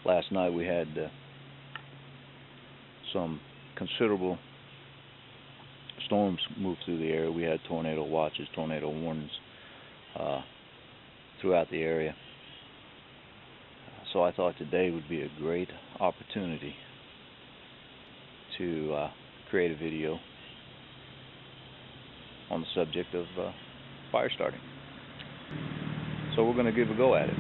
Last night we had some considerable storms move through the area. We had tornado watches, tornado warnings throughout the area. So I thought today would be a great opportunity to create a video on the subject of fire starting. So we're going to give a go at it.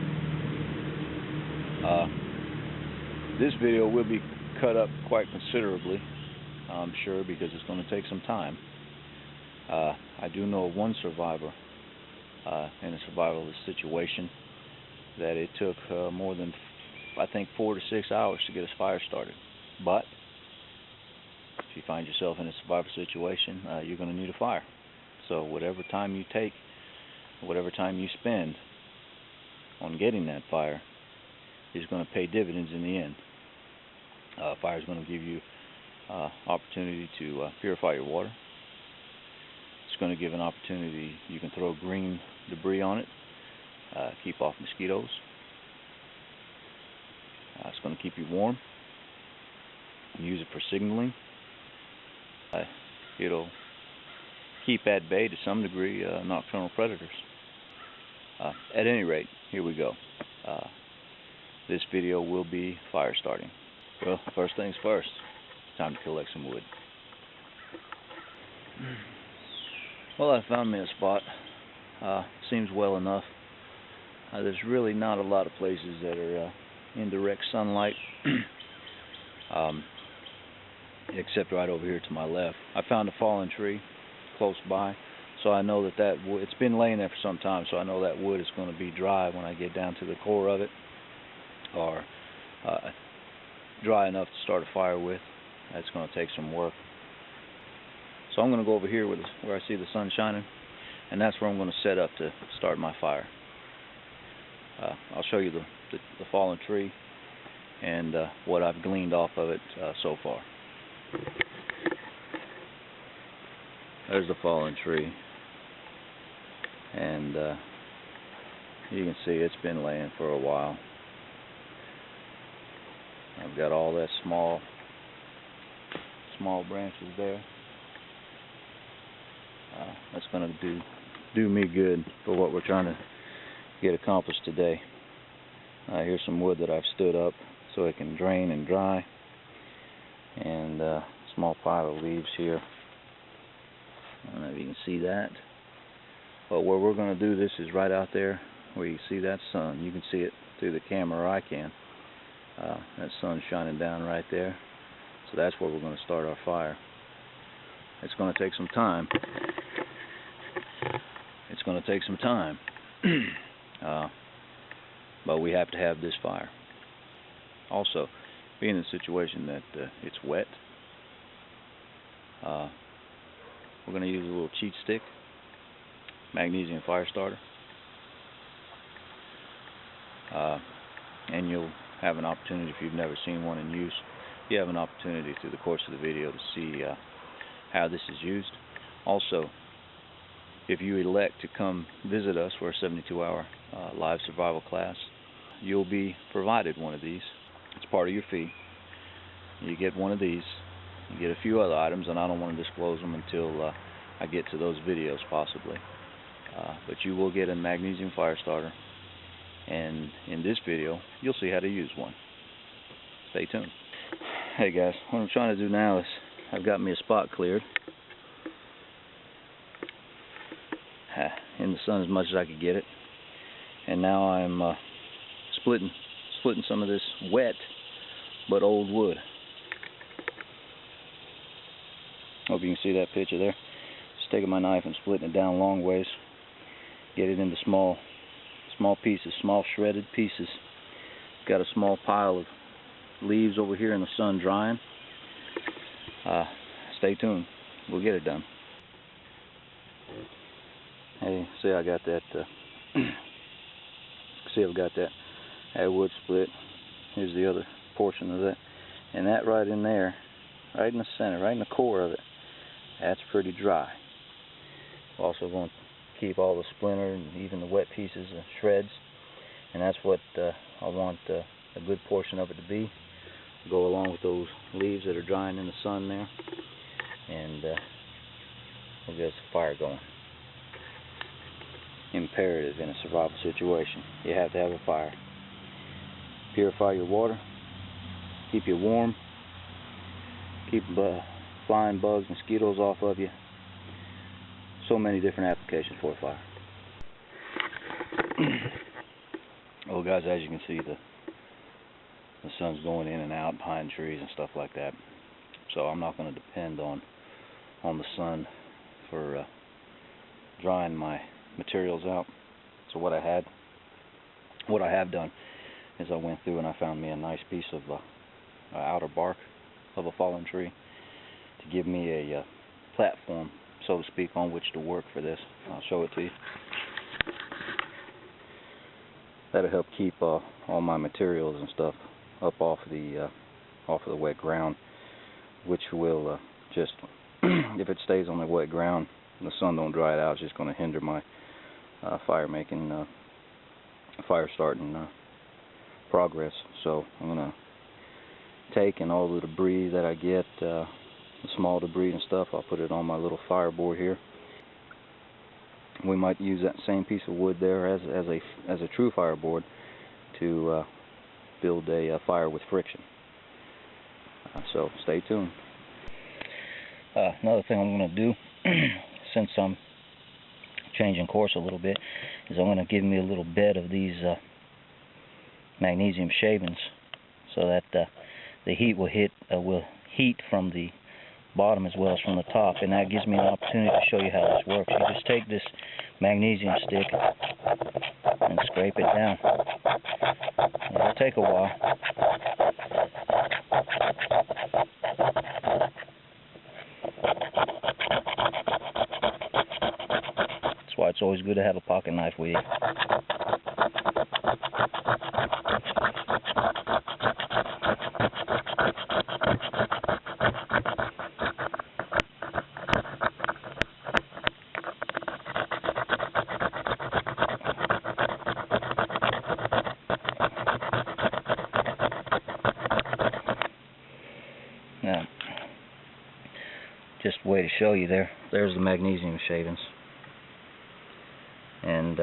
This video will be cut up quite considerably, I'm sure, because it's going to take some time. I do know of one survivor in a survivalist situation that it took more than, I think, 4 to 6 hours to get his fire started. But if you find yourself in a survival situation, you're going to need a fire. So whatever time you take, whatever time you spend on getting that fire is going to pay dividends in the end. Fire is going to give you opportunity to purify your water. It's going to give an opportunity, you can throw green debris on it, keep off mosquitoes. It's going to keep you warm. Use it for signaling. It'll keep at bay to some degree nocturnal predators. At any rate, here we go. This video will be fire starting. Well, first things first, time to collect some wood. Well, I found me a spot. Seems well enough. There's really not a lot of places that are in direct sunlight, except right over here to my left. I found a fallen tree close by, so I know that wood, it's been laying there for some time, so I know that wood is going to be dry when I get down to the core of it, or dry enough to start a fire with. That's going to take some work. So I'm going to go over here where I see the sun shining, and that's where I'm going to set up to start my fire. I'll show you the fallen tree and what I've gleaned off of it so far. There's the fallen tree, and you can see it's been laying for a while. I've got all that small branches there. That's going to do me good for what we're trying to get accomplished today. Here's some wood that I've stood up so it can drain and dry, and a small pile of leaves here. I don't know if you can see that, but where we're going to do this is right out there where you see that sun. You can see it through the camera, or I can. That sun's shining down right there, so that's where we're going to start our fire. It's going to take some time. It's going to take some time, but we have to have this fire. Also, being in a situation that it's wet, we're going to use a little cheat stick, magnesium fire starter, and you'll have an opportunity, if you've never seen one in use, you have an opportunity through the course of the video to see how this is used. Also, if you elect to come visit us for a 72-hour live survival class, you'll be provided one of these. It's part of your fee. You get one of these. You get a few other items, and I don't want to disclose them until I get to those videos, possibly. But you will get a magnesium fire starter, and in this video, you'll see how to use one. Stay tuned. Hey guys, what I'm trying to do now is I've got me a spot cleared in the sun as much as I could get it, and now I'm splitting some of this wet but old wood. Hope you can see that picture there. Just taking my knife and splitting it down long ways, get it into small pieces, small shredded pieces. Got a small pile of leaves over here in the sun drying. Stay tuned, we'll get it done. Hey, see, I got that see, I've got that wood split. Here's the other portion of that, and that right in there, right in the center, right in the core of it, that's pretty dry. Also going to keep all the splinter and even the wet pieces and shreds, and that's what I want the a good portion of it to be. Go along with those leaves that are drying in the sun there, and we'll get a fire going. Imperative in a survival situation. You have to have a fire. Purify your water, keep you warm, keep flying bugs, mosquitoes off of you. So many different applications for a fire. Well guys, as you can see, the sun's going in and out behind trees and stuff like that. So I'm not going to depend on the sun for drying my materials out. So what I have done is I went through and I found me a nice piece of outer bark of a fallen tree to give me a platform, so to speak, on which to work for this. I'll show it to you. That'll help keep all my materials and stuff up off of the wet ground, which will just if it stays on the wet ground and the sun don't dry it out, it's just going to hinder my fire starting progress. So I'm going to take, and all the debris that I get, the small debris and stuff, I'll put it on my little fireboard here. We might use that same piece of wood there as a true fireboard to build a fire with friction. So stay tuned. Another thing I'm going to do, since I'm changing course a little bit, is I'm going to give me a little bed of these magnesium shavings, so that the heat will heat from the bottom as well as from the top, and that gives me an opportunity to show you how this works. You just take this magnesium stick and scrape it down. It'll take a while. That's why it's always good to have a pocket knife with you. Now, just a way to show you there's the magnesium shavings, and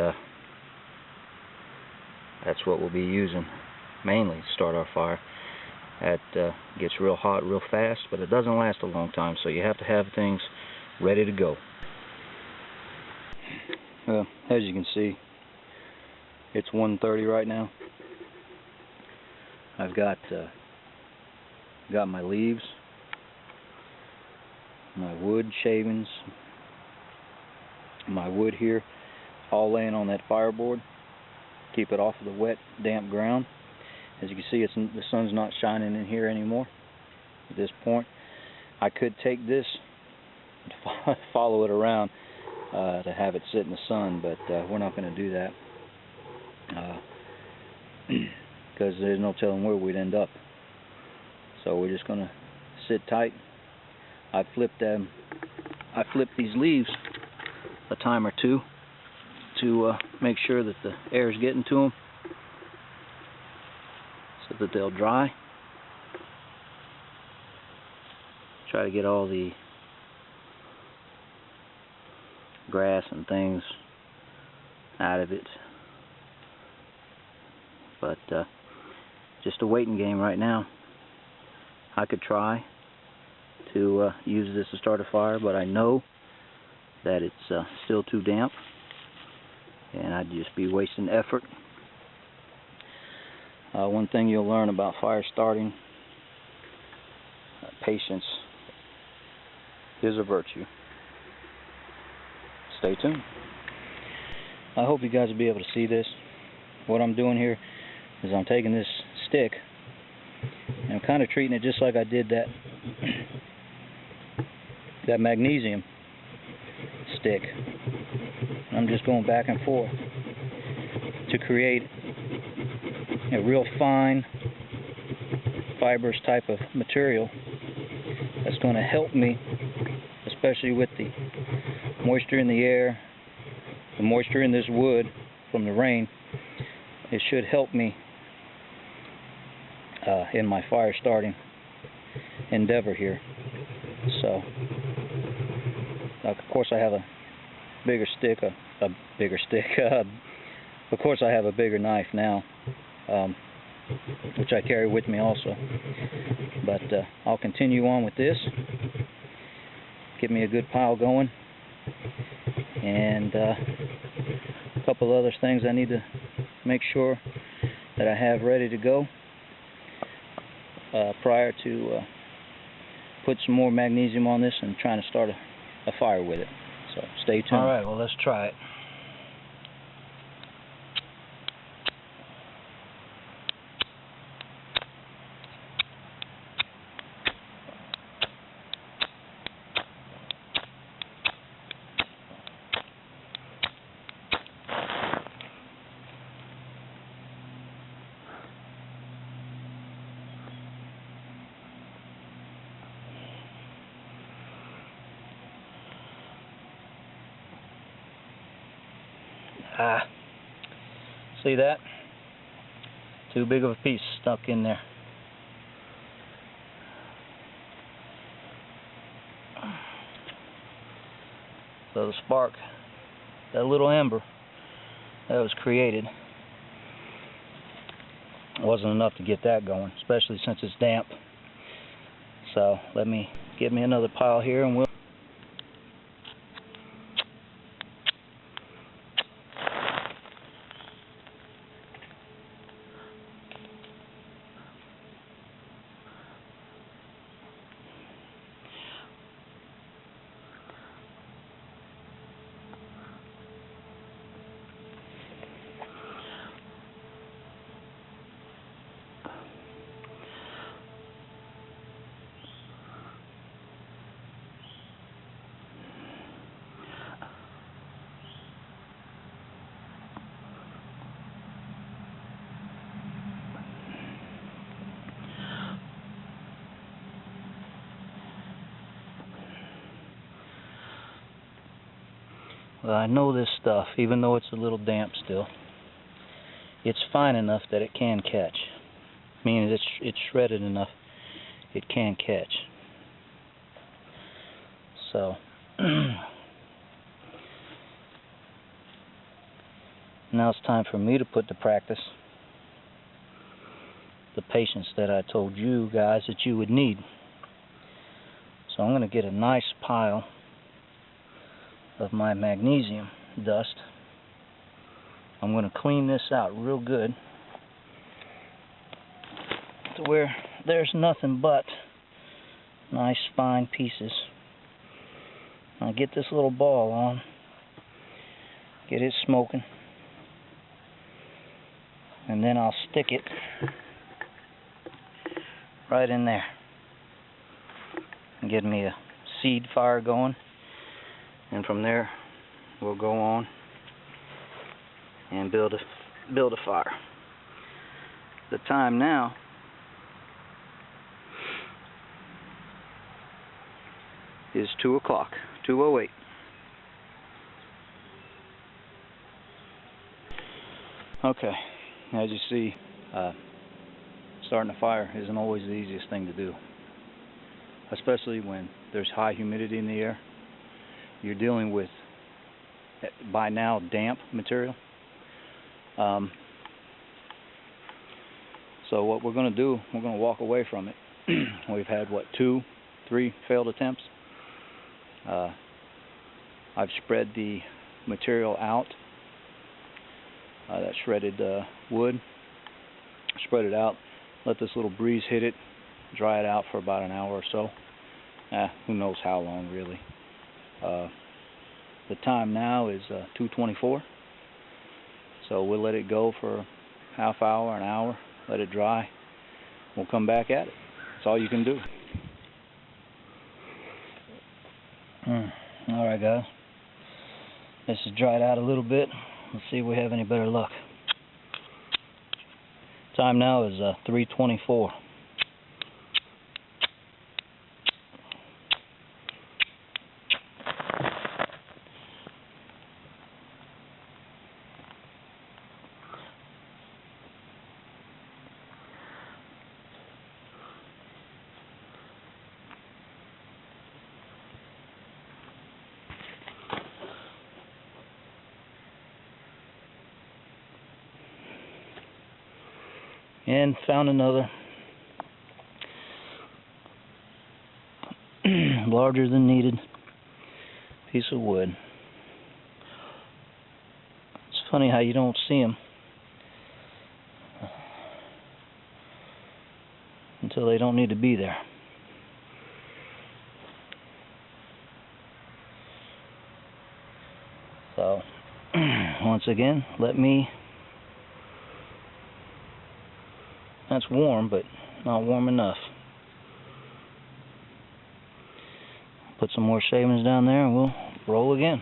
that's what we'll be using mainly to start our fire. That gets real hot real fast, but it doesn't last a long time, so you have to have things ready to go. Well, as you can see, it's 1:30 right now. I've got my leaves, my wood shavings, my wood here, all laying on that fireboard. Keep it off of the wet, damp ground. As you can see, the sun's not shining in here anymore at this point. I could take this and follow it around to have it sit in the sun, but we're not going to do that because there's no telling where we'd end up. So we're just going to sit tight. I flipped these leaves a time or two to make sure that the air is getting to them, so that they'll dry. Try to get all the grass and things out of it, but just a waiting game right now. I could try to use this to start a fire, but I know that it's still too damp, and I'd just be wasting effort. One thing you'll learn about fire starting, patience is a virtue. Stay tuned. I hope you guys will be able to see this. What I'm doing here is I'm taking this stick and I'm kind of treating it just like I did that magnesium stick. I'm just going back and forth to create a real fine, fibrous type of material that's going to help me, especially with the moisture in the air, the moisture in this wood from the rain. It should help me in my fire starting endeavor here. So, of course, I have a bigger stick, of course, I have a bigger knife now, which I carry with me also. But I'll continue on with this. Get me a good pile going, and a couple other things I need to make sure that I have ready to go prior to put some more magnesium on this and trying to start a fire with it. So stay tuned. Alright, well, let's try it. See that? Too big of a piece stuck in there. So the spark, that little ember that was created, wasn't enough to get that going, especially since it's damp. So let me get me another pile here, and we'll Well, I know this stuff, even though it's a little damp still, it's fine enough that it can catch. Meaning it's shredded enough, it can catch. So, now it's time for me to put to practice the patience that I told you guys that you would need. So I'm going to get a nice pile of my magnesium dust. I'm going to clean this out real good to where there's nothing but nice fine pieces. I'll get this little ball on, get it smoking, and then I'll stick it right in there and get me a seed fire going. And from there, we'll go on and build a fire. The time now is 2 o'clock, 2:08. Okay, as you see, starting a fire isn't always the easiest thing to do, especially when there's high humidity in the air. You're dealing with, by now, damp material. So what we're going to do, we're going to walk away from it. We've had, what, 2, 3 failed attempts. I've spread the material out, that shredded wood, spread it out, let this little breeze hit it, dry it out for about an hour or so. Who knows how long, really. The time now is 2:24, so we'll let it go for a half hour, an hour, let it dry. We'll come back at it. That's all you can do. Alright, guys. This is dried out a little bit. Let's see if we have any better luck. Time now is 3:24. and found another larger than needed piece of wood. It's funny how you don't see them until they don't need to be there. So, once again, that's warm, but not warm enough. Put some more shavings down there and we'll roll again.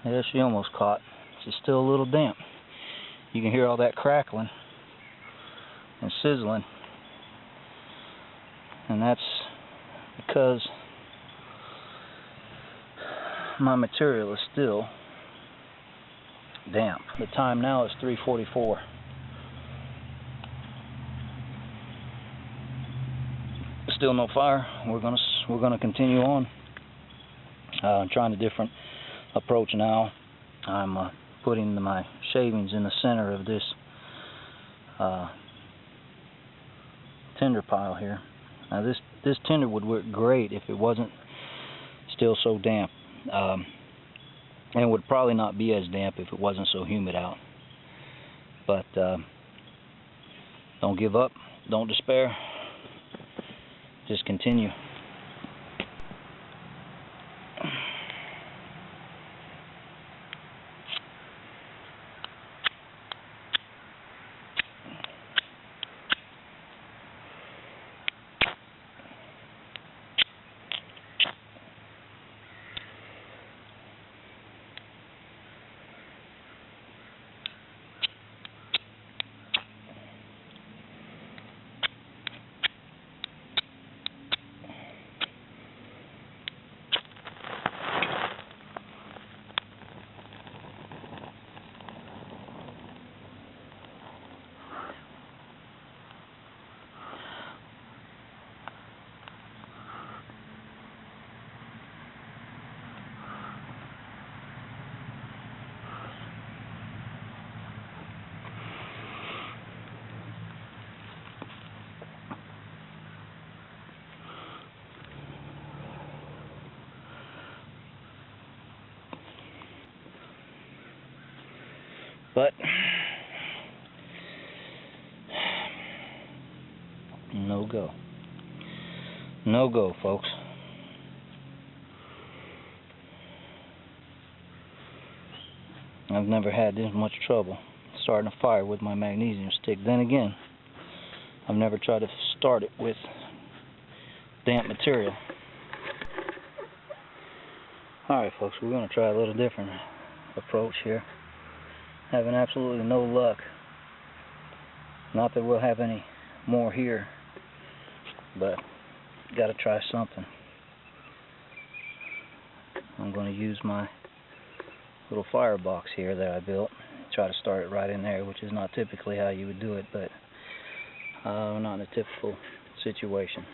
Yeah, she almost caught. She's still a little damp. You can hear all that crackling and sizzling. And that's because my material is still damp. The time now is 3:44. Still no fire. We're gonna continue on. Trying a different approach now. I'm putting my shavings in the center of this tinder pile here. Now this tinder would work great if it wasn't still so damp, and would probably not be as damp if it wasn't so humid out. But don't give up, don't despair, just continue. But no go. No go, folks. I've never had this much trouble starting a fire with my magnesium stick. Then again, I've never tried to start it with damp material. Alright folks, we're going to try a little different approach here. Having absolutely no luck. Not that we'll have any more here, but got to try something. I'm going to use my little firebox here that I built. Try to start it right in there, which is not typically how you would do it, but not in a typical situation.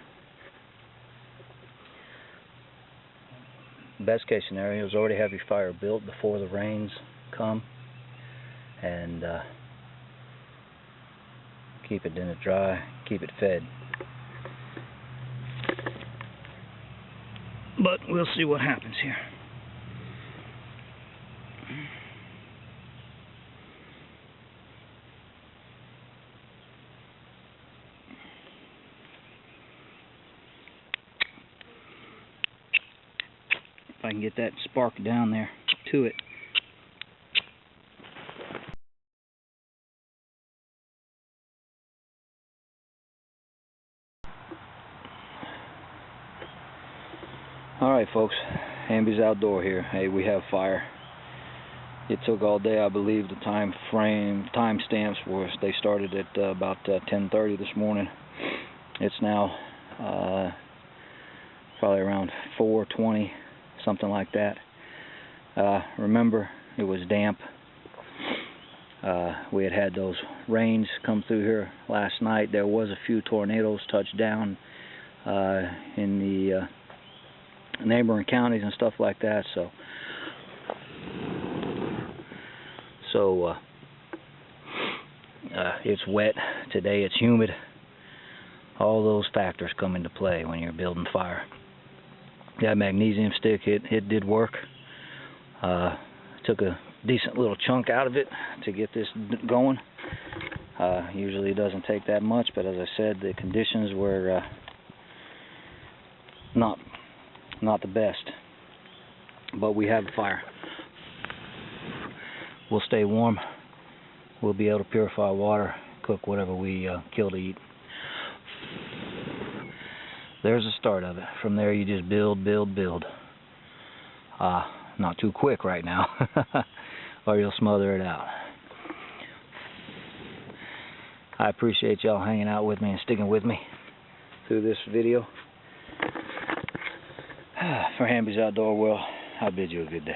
Best case scenario is already have your fire built before the rains come, and keep it in it dry, keep it fed. But we'll see what happens here. If I can get that spark down there to it. Alright folks, Amby's Outdoor here. Hey, we have fire. It took all day. I believe the time stamps were, they started at about 10:30 this morning. It's now probably around 4:20, something like that. Remember, it was damp. We had those rains come through here last night. There was a few tornadoes touched down in the neighboring counties and stuff like that. So it's wet today. It's humid. All those factors come into play when you're building fire. That magnesium stick, it did work. Took a decent little chunk out of it to get this going. Usually it doesn't take that much, but as I said, the conditions were not the best. But we have a fire. We'll stay warm. We'll be able to purify water, cook whatever we kill to eat. There's the start of it. From there you just build. Not too quick right now, or you'll smother it out. I appreciate y'all hanging out with me and sticking with me through this video. For Amby's Outdoor World, I bid you a good day.